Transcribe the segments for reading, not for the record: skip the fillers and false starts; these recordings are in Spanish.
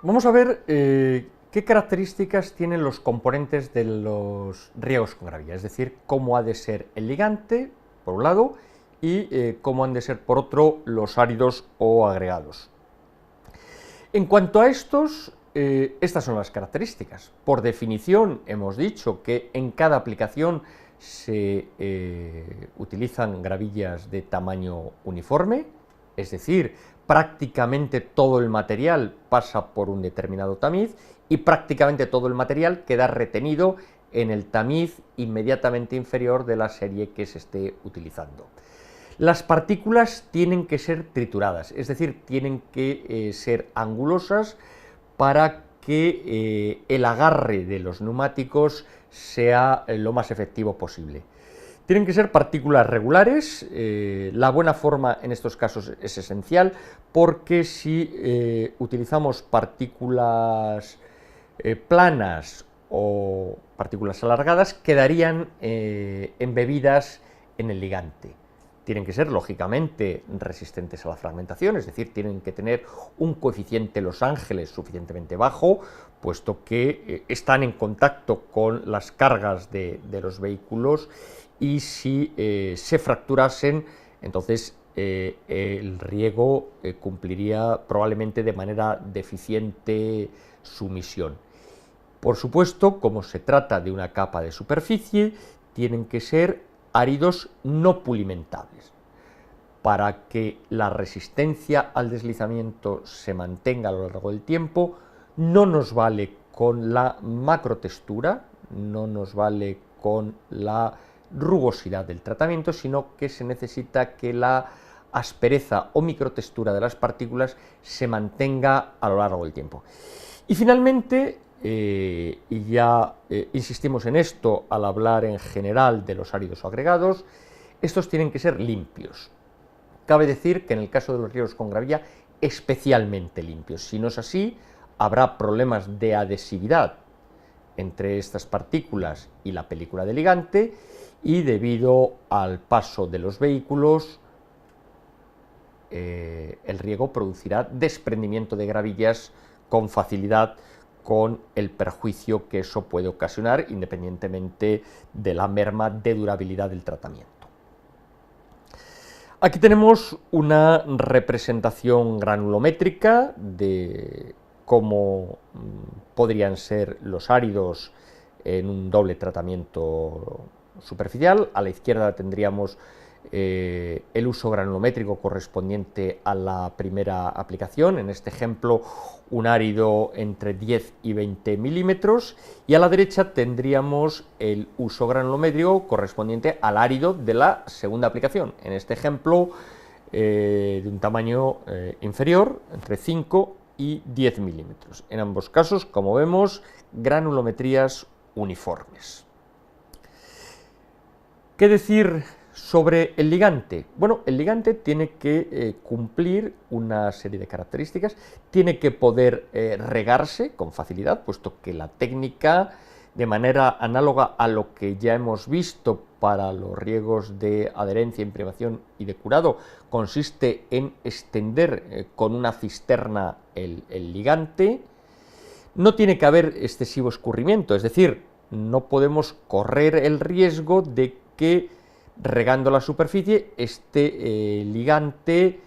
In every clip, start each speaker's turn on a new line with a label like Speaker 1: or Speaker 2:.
Speaker 1: Vamos a ver qué características tienen los componentes de los riegos con gravilla, es decir, cómo ha de ser el ligante, por un lado, y cómo han de ser, por otro, los áridos o agregados. En cuanto a estos, estas son las características. Por definición, hemos dicho que en cada aplicación se utilizan gravillas de tamaño uniforme, es decir, prácticamente todo el material pasa por un determinado tamiz y prácticamente todo el material queda retenido en el tamiz inmediatamente inferior de la serie que se esté utilizando. Las partículas tienen que ser trituradas, es decir, tienen que ser angulosas para que el agarre de los neumáticos sea lo más efectivo posible. Tienen que ser partículas regulares, la buena forma en estos casos es esencial, porque si utilizamos partículas planas o partículas alargadas, quedarían embebidas en el ligante. Tienen que ser, lógicamente, resistentes a la fragmentación, es decir, tienen que tener un coeficiente Los Ángeles suficientemente bajo, puesto que están en contacto con las cargas de los vehículos, y si se fracturasen, entonces el riego cumpliría probablemente de manera deficiente su misión. Por supuesto, como se trata de una capa de superficie, tienen que ser áridos no pulimentables. Para que la resistencia al deslizamiento se mantenga a lo largo del tiempo, no nos vale con la macrotextura, no nos vale con la rugosidad del tratamiento, sino que se necesita que la aspereza o microtextura de las partículas se mantenga a lo largo del tiempo. Y finalmente, y ya insistimos en esto al hablar en general de los áridos o agregados, estos tienen que ser limpios. Cabe decir que en el caso de los riegos con gravilla, especialmente limpios. Si no es así, habrá problemas de adhesividad entre estas partículas y la película de ligante, y debido al paso de los vehículos, el riego producirá desprendimiento de gravillas con facilidad, con el perjuicio que eso puede ocasionar, independientemente de la merma de durabilidad del tratamiento. Aquí tenemos una representación granulométrica de cómo podrían ser los áridos en un doble tratamiento superficial. A la izquierda tendríamos el uso granulométrico correspondiente a la primera aplicación, en este ejemplo un árido entre 10 y 20 milímetros, y a la derecha tendríamos el uso granulométrico correspondiente al árido de la segunda aplicación, en este ejemplo de un tamaño inferior, entre 5 y 10 milímetros. En ambos casos, como vemos, granulometrías uniformes. ¿Qué decir sobre el ligante? Bueno, el ligante tiene que cumplir una serie de características, tiene que poder regarse con facilidad, puesto que la técnica, de manera análoga a lo que ya hemos visto para los riegos de adherencia, imprimación y de curado, consiste en extender con una cisterna el ligante. No tiene que haber excesivo escurrimiento, es decir, no podemos correr el riesgo de que regando la superficie este ligante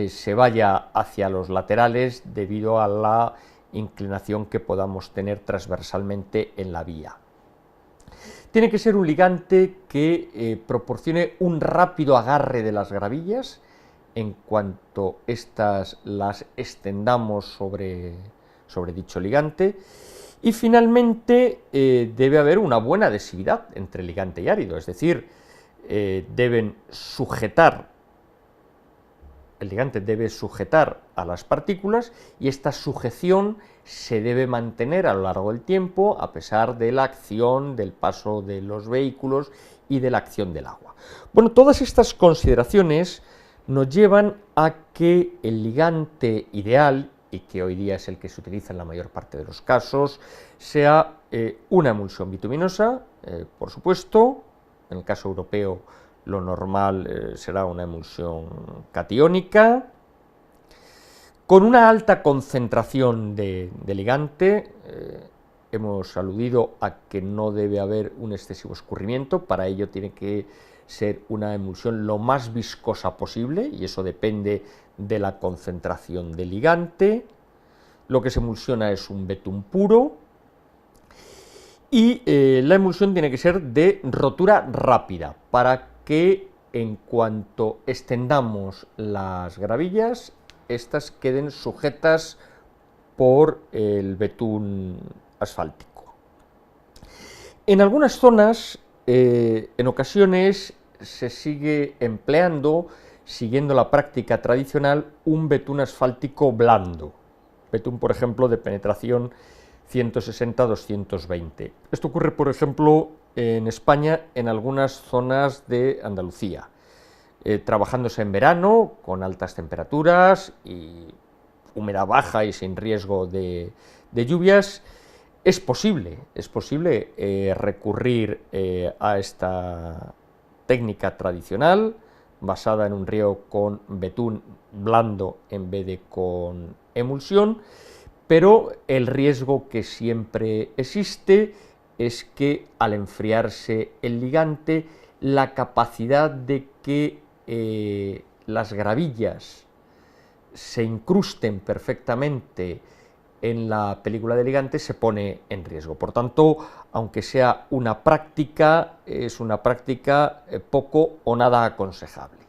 Speaker 1: se vaya hacia los laterales debido a la inclinación que podamos tener transversalmente en la vía. Tiene que ser un ligante que proporcione un rápido agarre de las gravillas en cuanto éstas las extendamos sobre dicho ligante. Y finalmente debe haber una buena adhesividad entre ligante y árido, es decir, deben sujetar, el ligante debe sujetar a las partículas, y esta sujeción se debe mantener a lo largo del tiempo a pesar de la acción del paso de los vehículos y de la acción del agua. Bueno, todas estas consideraciones nos llevan a que el ligante ideal, y que hoy día es el que se utiliza en la mayor parte de los casos, sea una emulsión bituminosa, por supuesto. En el caso europeo lo normal será una emulsión catiónica, Con una alta concentración de ligante, hemos aludido a que no debe haber un excesivo escurrimiento, para ello tiene que ser una emulsión lo más viscosa posible, y eso depende de la concentración del ligante. Lo que se emulsiona es un betún puro, y la emulsión tiene que ser de rotura rápida, para que en cuanto extendamos las gravillas, estas queden sujetas por el betún asfáltico. En algunas zonas, en ocasiones, se sigue empleando, siguiendo la práctica tradicional, un betún asfáltico blando, betún, por ejemplo, de penetración 160-220. Esto ocurre, por ejemplo, en España, en algunas zonas de Andalucía, trabajándose en verano, con altas temperaturas y humedad baja y sin riesgo de lluvias. Es posible recurrir a esta técnica tradicional, basada en un riego con betún blando en vez de con emulsión, pero el riesgo que siempre existe es que al enfriarse el ligante, la capacidad de que las gravillas se incrusten perfectamente en la película de ligante se pone en riesgo. Por tanto, aunque sea una práctica, es una práctica poco o nada aconsejable.